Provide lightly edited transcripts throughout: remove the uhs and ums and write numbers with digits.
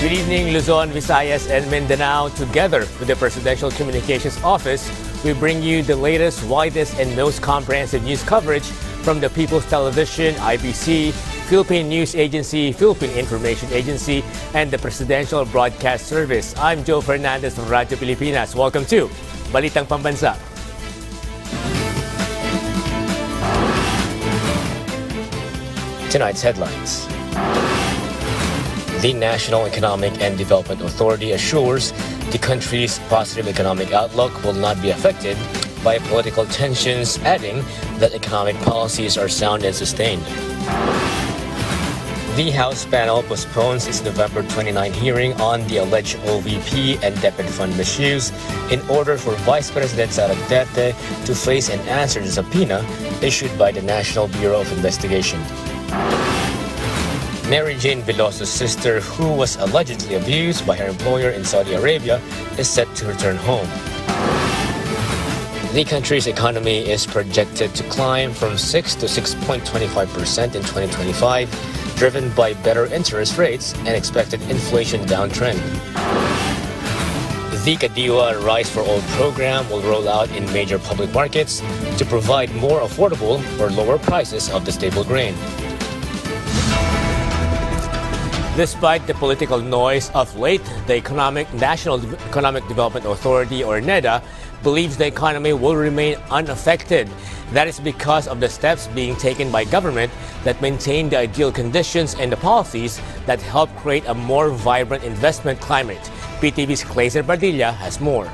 Good evening, Luzon, Visayas, and Mindanao. Together with the Presidential Communications Office, we bring you the latest, widest, and most comprehensive news coverage from the People's Television, IBC, Philippine News Agency, Philippine Information Agency, and the Presidential Broadcast Service. I'm Joe Fernandez from Radyo Pilipinas. Welcome to Balitang Pambansa. Tonight's headlines. The National Economic and Development Authority assures the country's positive economic outlook will not be affected by political tensions, adding that economic policies are sound and sustained. The House panel postpones its November 29 hearing on the alleged OVP and DepEd fund misuse in order for Vice President Sara Duterte to face and answer the subpoena issued by the National Bureau of Investigation. Mary Jane Veloso's sister, who was allegedly abused by her employer in Saudi Arabia, is set to return home. The country's economy is projected to climb from 6 to 6.25% in 2025, driven by better interest rates and expected inflation downtrend. The Kadiwa Rice for All program will roll out in major public markets to provide more affordable or lower prices of the staple grain. Despite the political noise of late, the National Economic Development Authority, or NEDA, believes the economy will remain unaffected. That is because of the steps being taken by government that maintain the ideal conditions and the policies that help create a more vibrant investment climate. PTV's Clazer Padilla has more.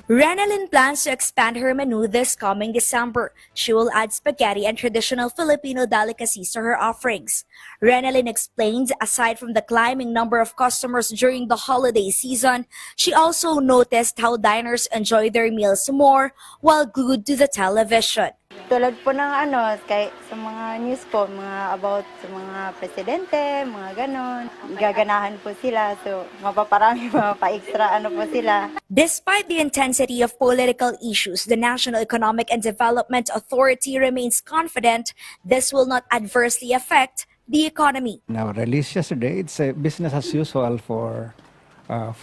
Renalyn plans to expand her menu this coming December. She will add spaghetti and traditional Filipino delicacies to her offerings. Renalyn explains, aside from the climbing number of customers during the holiday season, she also noticed how diners enjoy their meals more while glued to the television. Tulad po ng sa mga news po, mga about sa mga presidente, mga ganon. Gaganahan po sila, so mapaparami, mapa-extra po sila. Despite the intensity of political issues, the National Economic and Development Authority remains confident this will not adversely affect the economy. Now, released yesterday, it's a business as usual for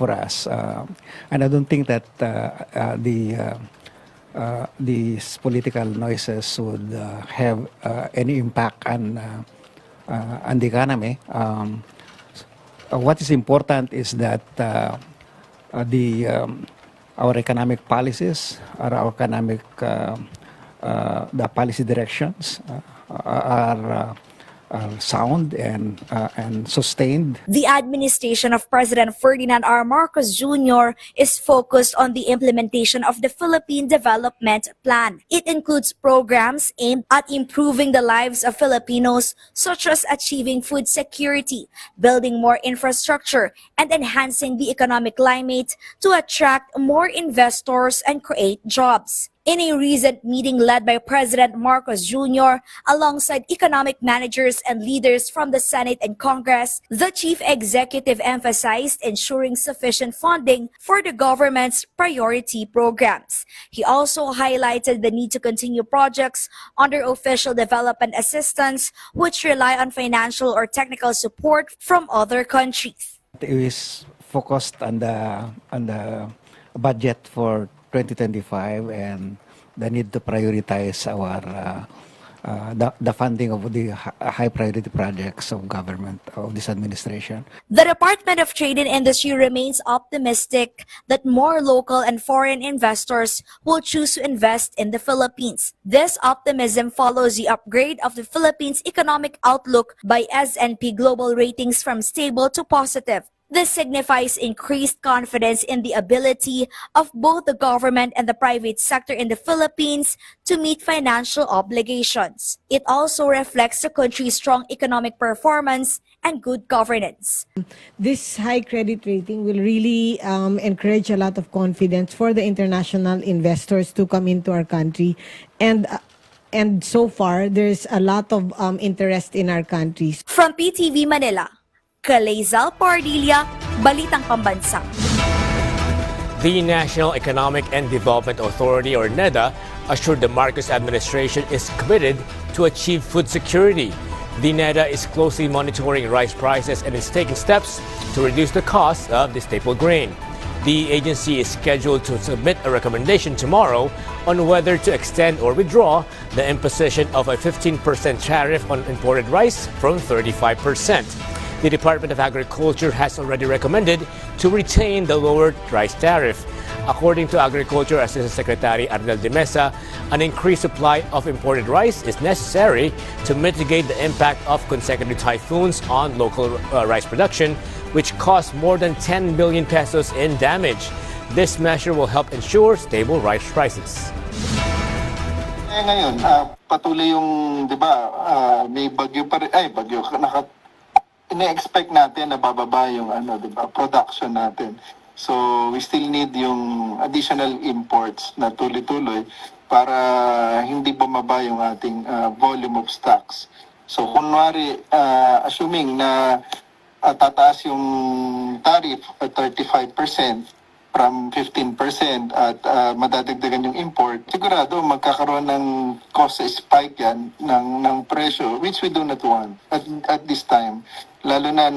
us, and I don't think that these political noises would have any impact on the economy. What is important is that our economic policies, our economic the policy directions are sound and sustained. The administration of President Ferdinand R. Marcos Jr. is focused on the implementation of the Philippine Development Plan. It includes programs aimed at improving the lives of Filipinos, such as achieving food security, building more infrastructure, and enhancing the economic climate to attract more investors and create jobs. In a recent meeting led by President Marcos Jr. alongside economic managers and leaders from the Senate and Congress, the chief executive emphasized ensuring sufficient funding for the government's priority programs. He also highlighted the need to continue projects under official development assistance, which rely on financial or technical support from other countries. It is focused on the budget for 2025 and the need to prioritize our the funding of the high priority projects of government of this administration. The Department of Trade and Industry remains optimistic that more local and foreign investors will choose to invest in the Philippines. This optimism follows the upgrade of the Philippines' economic outlook by S&P Global Ratings from stable to positive. This signifies increased confidence in the ability of both the government and the private sector in the Philippines to meet financial obligations. It also reflects the country's strong economic performance and good governance. This high credit rating will really encourage a lot of confidence for the international investors to come into our country. And so far, there's a lot of interest in our country. From PTV Manila, Clazer Padilla, Balitang Pambansa. The National Economic and Development Authority, or NEDA, assured the Marcos administration is committed to achieve food security. The NEDA is closely monitoring rice prices and is taking steps to reduce the cost of the staple grain. The agency is scheduled to submit a recommendation tomorrow on whether to extend or withdraw the imposition of a 15% tariff on imported rice from 35%. The Department of Agriculture has already recommended to retain the lowered rice tariff. According to Agriculture Assistant Secretary Arnel de Mesa, an increased supply of imported rice is necessary to mitigate the impact of consecutive typhoons on local rice production, which cost more than 10 billion pesos in damage. This measure will help ensure stable rice prices. Ngayon, patuloy yung, di ba, may bagyo pa rin, ina-expect natin na bababa yung di ba, production natin. So we still need yung additional imports na tuloy-tuloy para hindi bumaba yung ating volume of stocks. So kunwari, assuming na tataas yung tariff at 35% from 15% at madadagdagan yung import, sigurado magkakaroon ng cost spike yan ng presyo, which we do not want at this time. Lalo na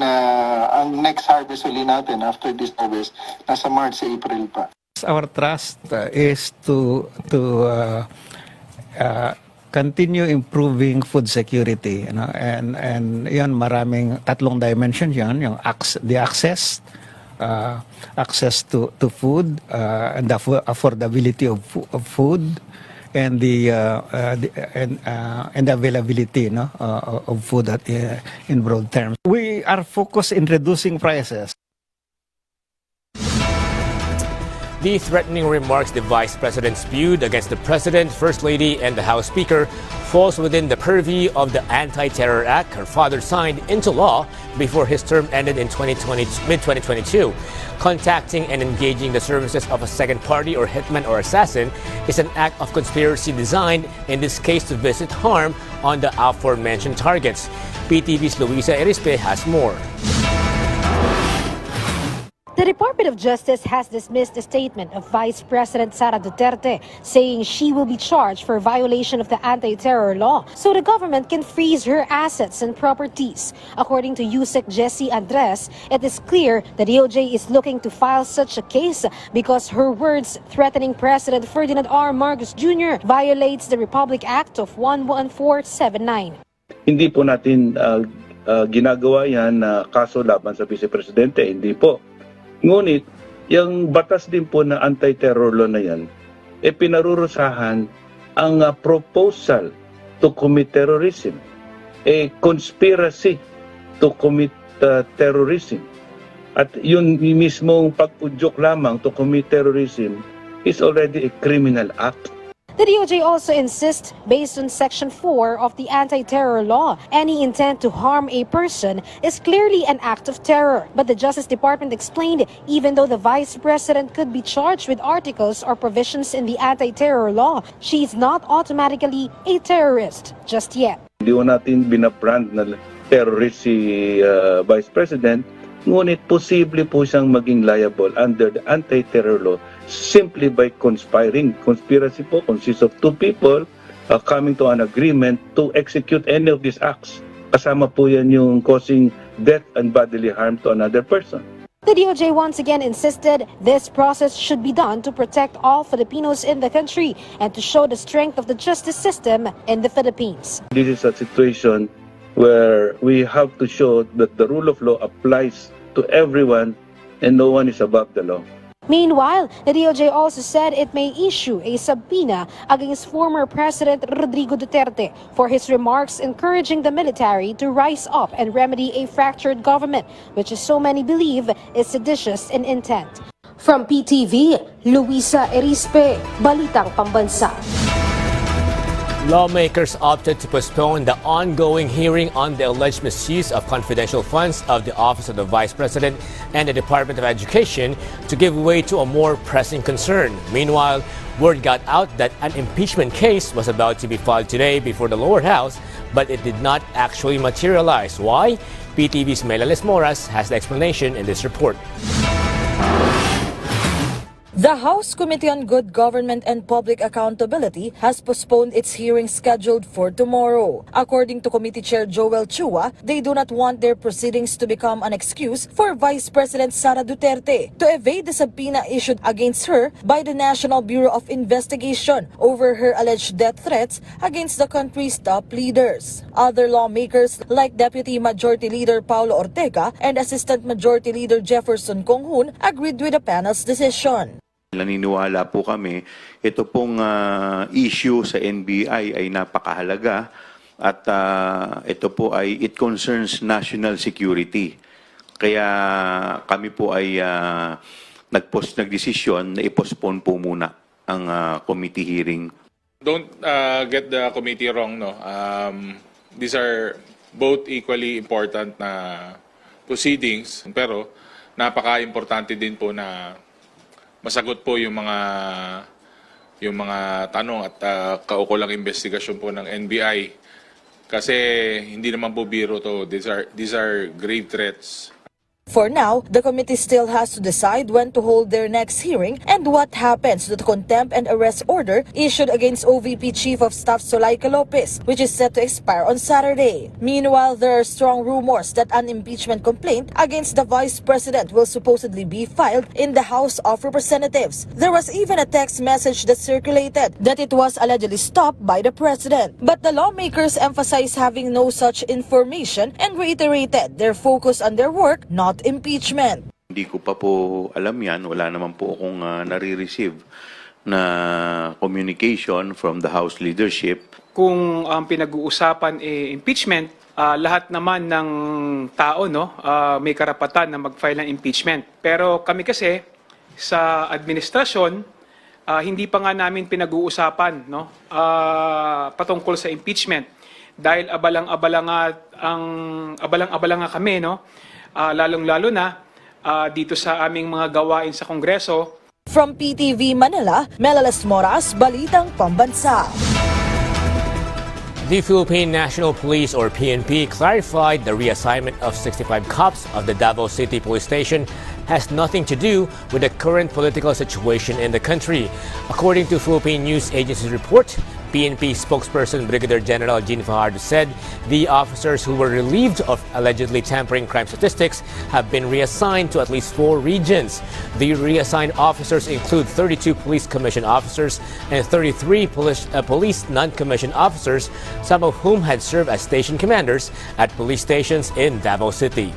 ang next harvest uli natin after this harvest, nasa March, April pa. Our trust is to continue improving food security, and yan maraming tatlong dimensions yan, yung access to food, and the affordability of food, and the availability of food in broad terms. We are focused in reducing prices. The threatening remarks the Vice President spewed against the President, First Lady, and the House Speaker falls within the purview of the Anti-Terror Act her father signed into law before his term ended in mid-2022. Contacting and engaging the services of a second party or hitman or assassin is an act of conspiracy designed, in this case, to visit harm on the aforementioned targets. PTV's Luisa Erispe has more. The Department of Justice has dismissed the statement of Vice President Sara Duterte, saying she will be charged for violation of the anti-terror law so the government can freeze her assets and properties. According to USEC Jessie Andres, it is clear that DOJ is looking to file such a case because her words threatening President Ferdinand R. Marcos Jr. violates the Republic Act of 11479. Hindi po natin ginagawa yan na kaso laban sa Vice Presidente, hindi po. Ngunit, yung batas din po na anti-terror law na yan, pinarurusahan ang proposal to commit terrorism, a conspiracy to commit terrorism. At yun mismong pag-udyok lamang to commit terrorism is already a criminal act. The DOJ also insists, based on Section 4 of the anti-terror law, any intent to harm a person is clearly an act of terror. But the Justice Department explained, even though the Vice President could be charged with articles or provisions in the anti-terror law, she is not automatically a terrorist just yet. Hindi ko natin binabrand na terrorist si Vice President, ngunit posible po siyang maging liable under the anti-terror law simply by conspiring. Conspiracy po consists of two people coming to an agreement to execute any of these acts. Kasama po yan yung causing death and bodily harm to another person. The DOJ once again insisted this process should be done to protect all Filipinos in the country and to show the strength of the justice system in the Philippines. This is a situation where we have to show that the rule of law applies to everyone and no one is above the law. Meanwhile, the DOJ also said it may issue a subpoena against former President Rodrigo Duterte for his remarks encouraging the military to rise up and remedy a fractured government, which so many believe is seditious in intent. From PTV, Luisa Erispe, Balitang Pambansa. Lawmakers opted to postpone the ongoing hearing on the alleged misuse of confidential funds of the Office of the Vice President and the Department of Education to give way to a more pressing concern. Meanwhile, word got out that an impeachment case was about to be filed today before the lower house, but it did not actually materialize. Why? PTV's Melales Moras has the explanation in this report. The House Committee on Good Government and Public Accountability has postponed its hearing scheduled for tomorrow. According to Committee Chair Joel Chua, they do not want their proceedings to become an excuse for Vice President Sara Duterte to evade the subpoena issued against her by the National Bureau of Investigation over her alleged death threats against the country's top leaders. Other lawmakers like Deputy Majority Leader Paulo Ortega and Assistant Majority Leader Jefferson Conghun agreed with the panel's decision. Naniniwala po kami, ito pong issue sa NBI ay napakahalaga at ito po ay it concerns national security. Kaya kami po ay nagdesisyon na i-postpone po muna ang committee hearing. Don't get the committee wrong, no. These are both equally important na proceedings, pero napaka-importante din po na masagot po yung mga tanong at kaukulang investigasyon po ng NBI kasi hindi naman po biro to. These are grave threats. For now, the committee still has to decide when to hold their next hearing and what happens to the contempt and arrest order issued against OVP Chief of Staff Zulaika Lopez, which is set to expire on Saturday. Meanwhile, there are strong rumors that an impeachment complaint against the Vice President will supposedly be filed in the House of Representatives. There was even a text message that circulated that it was allegedly stopped by the President. But the lawmakers emphasized having no such information and reiterated their focus on their work, not impeachment. Hindi ko pa po alam yan. Wala naman po akong nare-receive na communication from the House leadership. Kung ang pinag-uusapan impeachment, lahat naman ng tao may karapatan na mag-file ng impeachment. Pero kami kasi sa administrasyon, hindi pa nga namin pinag-uusapan patungkol sa impeachment dahil abalang-abala nga kami lalong-lalo na dito sa aming mga gawain sa Kongreso. From PTV Manila, Melalas Moras, Balitang Pambansa. The Philippine National Police or PNP clarified the reassignment of 65 cops of the Davao City Police Station has nothing to do with the current political situation in the country. According to Philippine News Agency's report, PNP spokesperson Brigadier General Jean Fajardo said the officers who were relieved of allegedly tampering crime statistics have been reassigned to at least 4 regions. The reassigned officers include 32 police commissioned officers and 33 police non-commissioned officers, some of whom had served as station commanders at police stations in Davao City.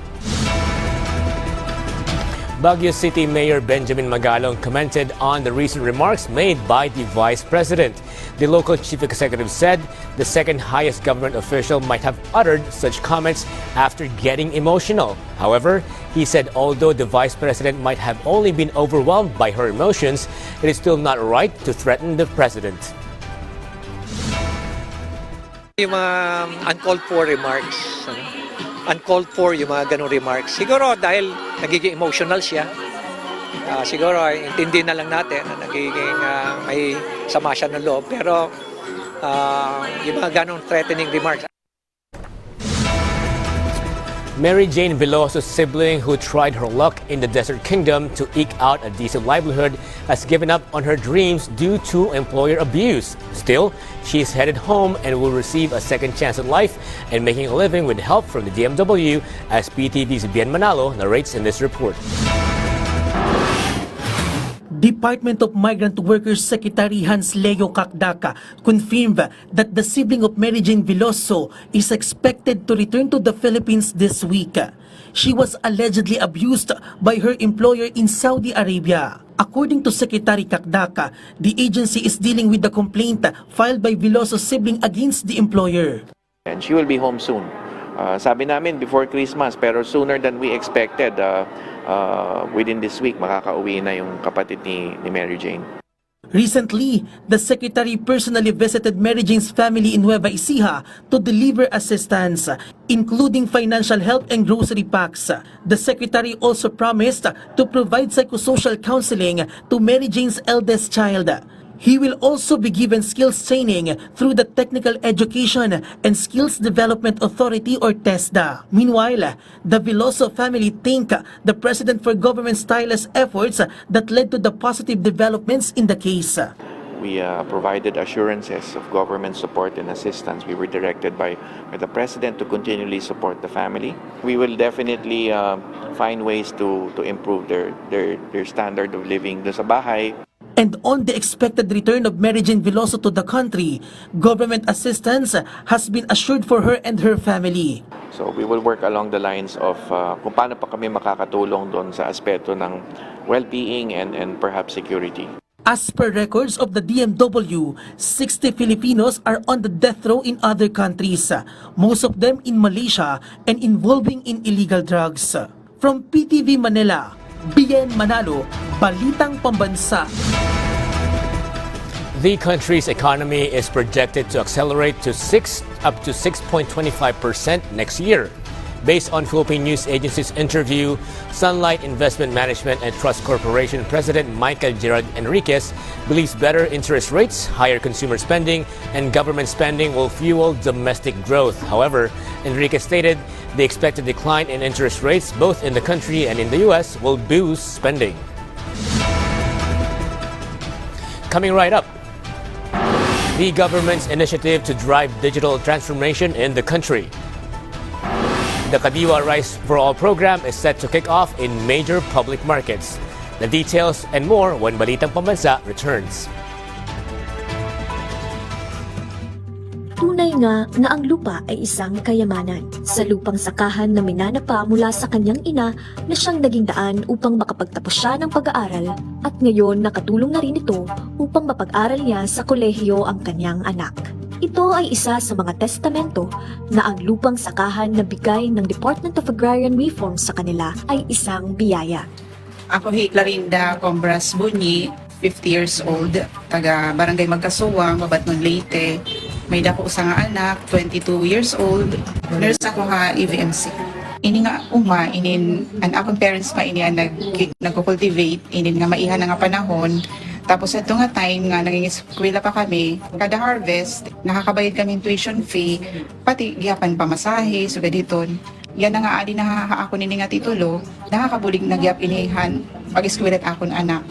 Baguio City Mayor Benjamin Magalong commented on the recent remarks made by the Vice President. The local chief executive said the second highest government official might have uttered such comments after getting emotional. However, he said although the Vice President might have only been overwhelmed by her emotions, it is still not right to threaten the President. Yung mga uncalled for remarks, uncalled for yung mga ganong remarks. Siguro dahil nagiging emotional siya, siguro intindi na lang natin na nagiging may sama siya ng loob. Pero yung mga ganong threatening remarks. Mary Jane Veloso's sibling, who tried her luck in the Desert Kingdom to eke out a decent livelihood, has given up on her dreams due to employer abuse. Still, she is headed home and will receive a second chance at life and making a living with help from the DMW, as PTV's Bien Manalo narrates in this report. Department of Migrant Workers Secretary Hans Leo Kakdaka confirmed that the sibling of Mary Jane Veloso is expected to return to the Philippines this week. She was allegedly abused by her employer in Saudi Arabia. According to Secretary Kakdaka, the agency is dealing with the complaint filed by Veloso's sibling against the employer. And she will be home soon. Sabi namin before Christmas, pero sooner than we expected. Within this week, makakauwi na yung kapatid ni Mary Jane. Recently, the Secretary personally visited Mary Jane's family in Nueva Ecija to deliver assistance, including financial help and grocery packs. The Secretary also promised to provide psychosocial counseling to Mary Jane's eldest child. He will also be given skills training through the Technical Education and Skills Development Authority or TESDA. Meanwhile, the Veloso family thank the President for government's tireless efforts that led to the positive developments in the case. We provided assurances of government support and assistance. We were directed by the President to continually support the family. We will definitely find ways to improve their standard of living doon sa bahay. And on the expected return of Mary Jane Veloso to the country, government assistance has been assured for her and her family. So we will work along the lines of kung paano pa kami makakatulong doon sa aspeto ng well-being and perhaps security. As per records of the DMW, 60 Filipinos are on the death row in other countries, most of them in Malaysia and involving in illegal drugs. From PTV Manila, Bien Manalo, Balitang Pambansa. The country's economy is projected to accelerate to up to 6.25% next year. Based on Philippine News Agency's interview, Sunlight Investment Management and Trust Corporation President Michael Gerard Enriquez believes better interest rates, higher consumer spending, and government spending will fuel domestic growth. However, Enriquez stated the expected decline in interest rates both in the country and in the U.S. will boost spending. Coming right up, the government's initiative to drive digital transformation in the country. The Kadiwa Rice for All program is set to kick off in major public markets. The details and more when Balitang Pambansa returns. Tunay nga na ang lupa ay isang kayamanan. Sa lupang sakahan na minanapa mula sa kanyang ina na siyang naging daan upang makapagtapos siya ng pag-aaral at ngayon nakatulong na rin ito upang mapag-aral niya sa kolehiyo ang kanyang anak. Ito ay isa sa mga testamento na ang lupang sakahan na bigay ng Department of Agrarian Reform sa kanila ay isang biyaya. Ako Clarinda Combras Bunyi, 50 years old, taga Barangay Magkasuwang, Babatnon Leyte. May dako sa nga anak, 22 years old. Nurse ako ha EVMC. Ini nga an akong parents pa ini nagko-cultivate, ini nga maiha na nga panahon. Tapos ito nga time nga naging eskwela pa kami, kada harvest, nakakabayad kami tuition fee, pati giyapan pamasahe, so gaditon. Yan na nga adi na ako nini nga titulo, nakakabulig na giyap inihan, pag-eskwela at akon anak,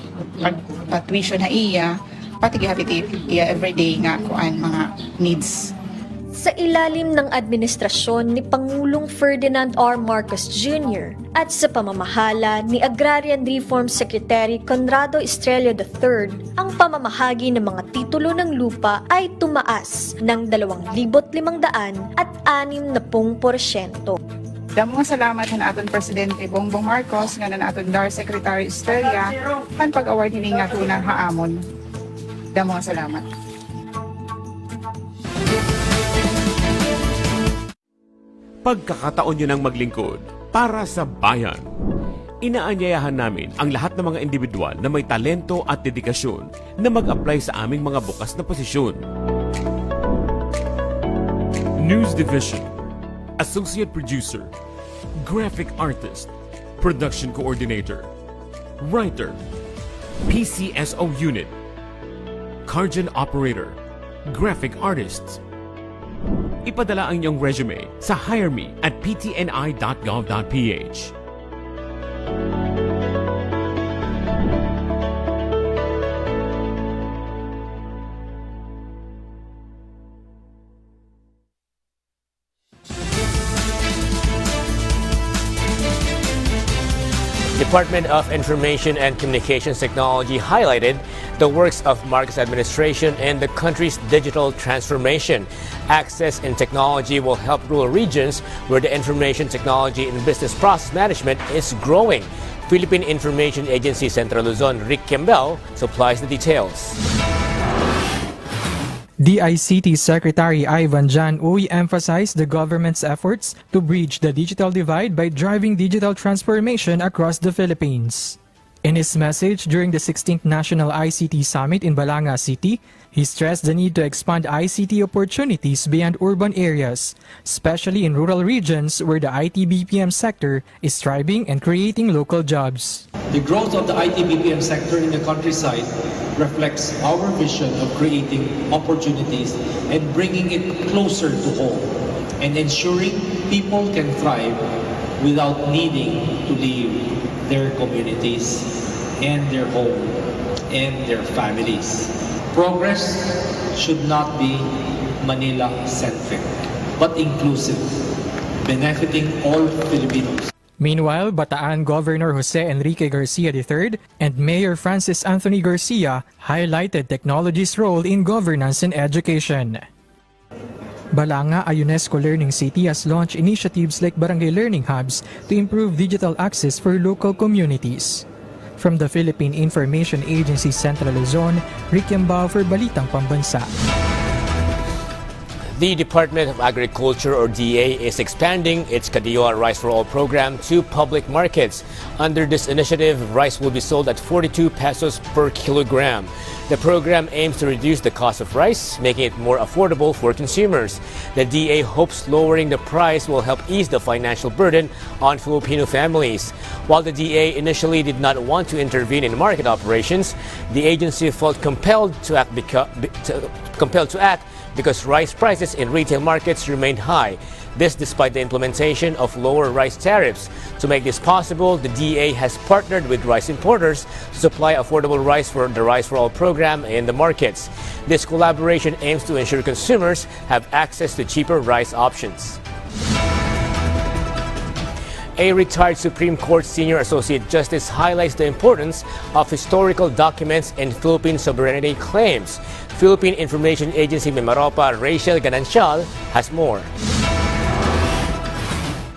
pag tuition na iya, pati gihapit iya everyday nga kuan mga needs. Sa ilalim ng administrasyon ni Pangulong Ferdinand R. Marcos Jr. at sa pamamahala ni Agrarian Reform Secretary Conrado Estrella III, ang pamamahagi ng mga titulo ng lupa ay tumaas ng 2,500 at 60%. Damo nga salamat na aton Presidente Bongbong Marcos nga na aton DAR Secretary Estrella kan pag-award hini nga tunang haamon. Damo nga salamat. Pagkakataon nyo ng maglingkod para sa bayan. Inaanyayahan namin ang lahat ng mga individual na may talento at dedikasyon na mag-apply sa aming mga bukas na posisyon. News Division, Associate Producer, Graphic Artist, Production Coordinator, Writer, PCSO Unit, Cargen Operator, Graphic Artists. Ipadala ang iyong resume sa hireme@ptni.gov.ph. Department of Information and Communications Technology highlighted the works of Marcos administration in the country's digital transformation. Access in technology will help rural regions where the information technology and business process management is growing. Philippine Information Agency Central Luzon Rick Campbell supplies the details. DICT Secretary Ivan Jan Uy emphasized the government's efforts to bridge the digital divide by driving digital transformation across the Philippines. In his message during the 16th National ICT Summit in Balanga City, he stressed the need to expand ICT opportunities beyond urban areas, especially in rural regions where the IT-BPM sector is thriving and creating local jobs. The growth of the IT-BPM sector in the countryside reflects our vision of creating opportunities and bringing it closer to home and ensuring people can thrive without needing to leave their communities and their home and their families. Progress should not be Manila-centric, but inclusive, benefiting all Filipinos. Meanwhile, Bataan Governor Jose Enrique Garcia III and Mayor Francis Anthony Garcia highlighted technology's role in governance and education. Balanga, a UNESCO learning city, has launched initiatives like barangay learning hubs to improve digital access for local communities. From the Philippine Information Agency Central Luzon, Rick Yambao for Balitang Pambansa. The Department of Agriculture, or DA, is expanding its Kadiwa Rice for All program to public markets. Under this initiative, rice will be sold at 42 pesos per kilogram. The program aims to reduce the cost of rice, making it more affordable for consumers. The DA hopes lowering the price will help ease the financial burden on Filipino families. While the DA initially did not want to intervene in market operations, the agency felt compelled to act because rice prices in retail markets remained high. This despite the implementation of lower rice tariffs. To make this possible, the DA has partnered with rice importers to supply affordable rice for the Rice for All program in the markets. This collaboration aims to ensure consumers have access to cheaper rice options. A retired Supreme Court Senior Associate Justice highlights the importance of historical documents and Philippine sovereignty claims. Philippine Information Agency Mimaropa Rachel Ganancial has more.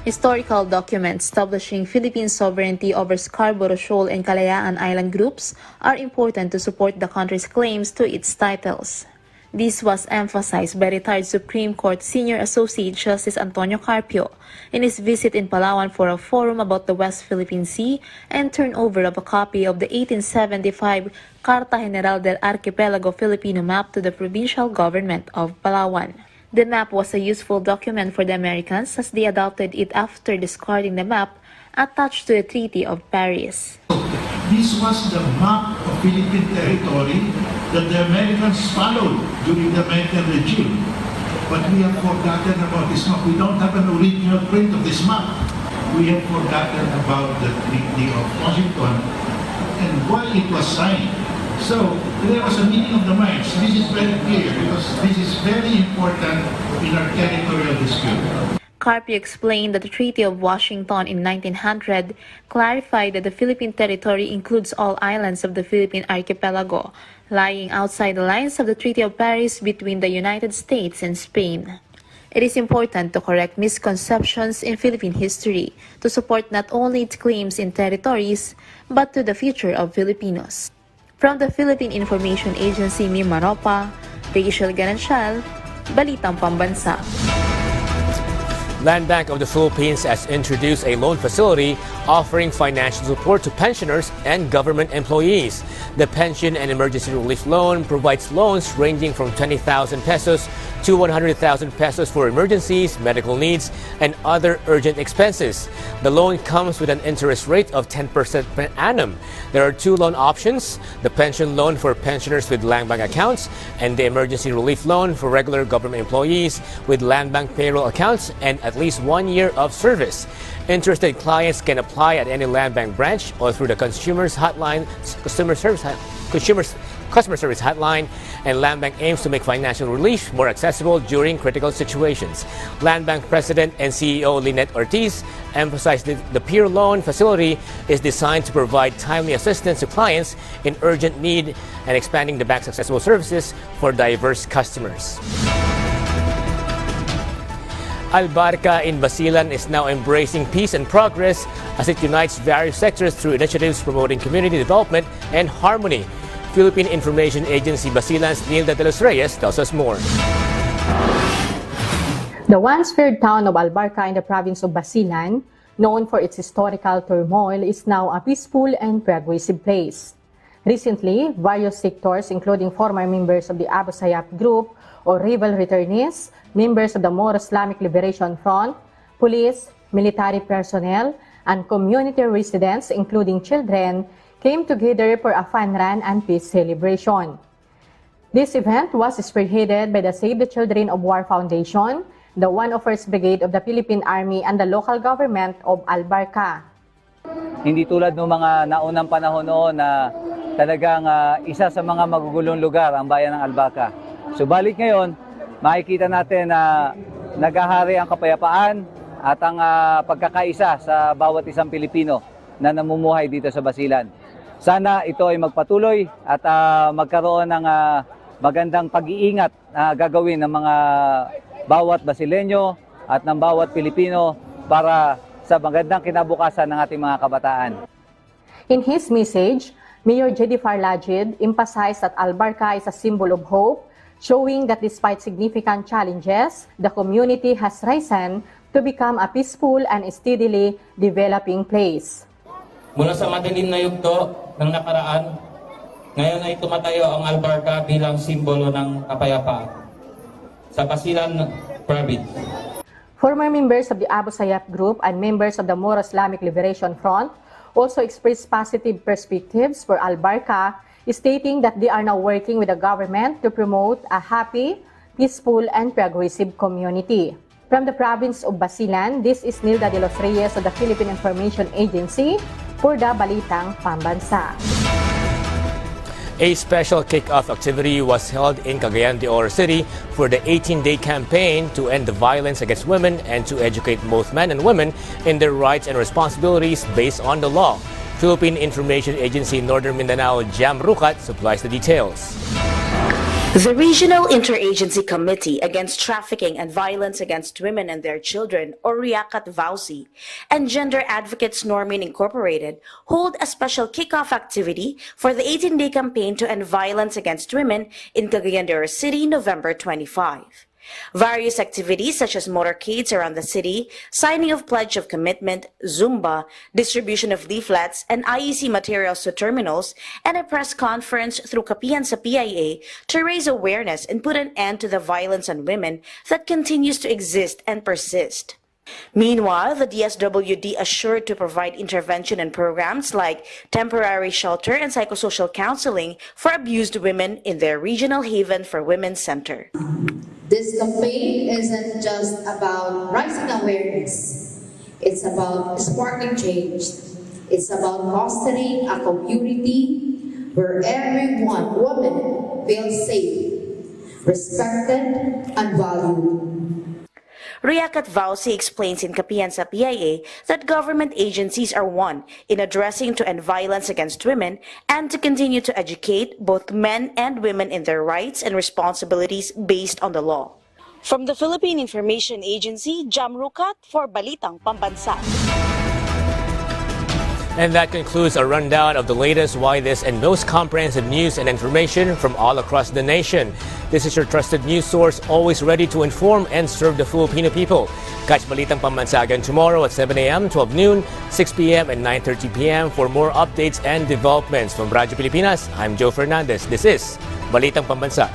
Historical documents establishing Philippine sovereignty over Scarborough Shoal and Kalayaan Island groups are important to support the country's claims to its titles. This was emphasized by retired Supreme Court Senior Associate Justice Antonio Carpio in his visit in Palawan for a forum about the West Philippine Sea and turnover of a copy of the 1875 Carta General del Archipelago Filipino map to the provincial government of Palawan. The map was a useful document for the Americans as they adopted it after discarding the map attached to the Treaty of Paris. This was the map of Philippine territory that the Americans followed during the American regime. But we have forgotten about this map. We don't have an original print of this map. We have forgotten about the Treaty of Washington and why it was signed. So there was a meeting of the minds. This is very clear because this is very important in our territorial dispute. Carpio explained that the Treaty of Washington in 1900 clarified that the Philippine territory includes all islands of the Philippine archipelago, lying outside the lines of the Treaty of Paris between the United States and Spain. It is important to correct misconceptions in Philippine history to support not only its claims in territories, but to the future of Filipinos. From the Philippine Information Agency Mimaropa, Rachel Ganancial, Balitang Pambansa. Land Bank of the Philippines has introduced a loan facility offering financial support to pensioners and government employees. The Pension and Emergency Relief Loan provides loans ranging from 20,000 pesos to 100,000 pesos for emergencies, medical needs, and other urgent expenses. The loan comes with an interest rate of 10% per annum. There are two loan options: the pension loan for pensioners with land bank accounts and the emergency relief loan for regular government employees with land bank payroll accounts and at least 1 year of service. Interested clients can apply at any land bank branch or through the customer service hotline, and Land Bank aims to make financial relief more accessible during critical situations. Land Bank President and CEO Lynette Ortiz emphasized that the peer loan facility is designed to provide timely assistance to clients in urgent need and expanding the bank's accessible services for diverse customers. Albarca in Basilan is now embracing peace and progress as it unites various sectors through initiatives promoting community development and harmony. Philippine Information Agency Basilan's Nilda de los Reyes tells us more. The once feared town of Albarca in the province of Basilan, known for its historical turmoil, is now a peaceful and progressive place. Recently, various sectors, including former members of the Abu Sayyaf group or rebel returnees, members of the More Islamic Liberation Front, police, military personnel, and community residents, including children, came together for a fun run and peace celebration. This event was spearheaded by the Save the Children of War Foundation, the 101st Brigade of the Philippine Army, and the local government of Albarca. Hindi tulad ng mga naunang panahon noon na talagang isa sa mga magugulong lugar ang bayan ng Albarca. Subalit ngayon, makikita natin na naghahari ang kapayapaan at ang pagkakaisa sa bawat isang Pilipino na namumuhay dito sa Basilan. Sana ito ay magpatuloy at magkaroon ng magandang pag-iingat na gagawin ng mga bawat Basileño at ng bawat Pilipino para sa magandang kinabukasan ng ating mga kabataan. In his message, Mayor J.D. Farlajid emphasized that Albarca is a symbol of hope, showing that despite significant challenges, the community has risen to become a peaceful and steadily developing place. Mula sa madilim na yugto ng nakaraan, ngayon ay tumatayo ang Albarca bilang simbolo ng kapayapaan sa Basilan Province. Former members of the Abu Sayyaf Group and members of the Moro Islamic Liberation Front also expressed positive perspectives for Albarca, stating that they are now working with the government to promote a happy, peaceful, and progressive community. From the province of Basilan, this is Nilda de los Reyes of the Philippine Information Agency for the Balitang Pambansa. A special kick-off activity was held in Cagayan de Oro City for the 18-day campaign to end the violence against women and to educate both men and women in their rights and responsibilities based on the law. Philippine Information Agency Northern Mindanao Jam Rukat supplies the details. The Regional Interagency Committee Against Trafficking and Violence Against Women and Their Children, or RIACAT-VAUSI, and Gender Advocates Normin Incorporated hold a special kickoff activity for the 18-day campaign to end violence against women in Cagayan de Oro City, November 25. Various activities such as motorcades around the city, signing of pledge of commitment, Zumba, distribution of leaflets and IEC materials to terminals, and a press conference through Kapihan sa PIA to raise awareness and put an end to the violence on women that continues to exist and persist. Meanwhile, the DSWD assured to provide intervention and programs like temporary shelter and psychosocial counseling for abused women in their Regional Haven for Women Center. This campaign isn't just about raising awareness. It's about sparking change. It's about fostering a community where everyone, woman, feels safe, respected, and valued. RIACAT-VAUSI explains in Kapihan sa PIA that government agencies are one in addressing to end violence against women and to continue to educate both men and women in their rights and responsibilities based on the law. From the Philippine Information Agency, Jam Rukat for Balitang Pambansa. And that concludes a rundown of the latest, widest, and most comprehensive news and information from all across the nation. This is your trusted news source, always ready to inform and serve the Filipino people. Catch Balitang Pambansa again tomorrow at 7 a.m., 12 noon, 6 p.m., and 9:30 p.m. for more updates and developments. From Radyo Pilipinas, I'm Joe Fernandez. This is Balitang Pambansa.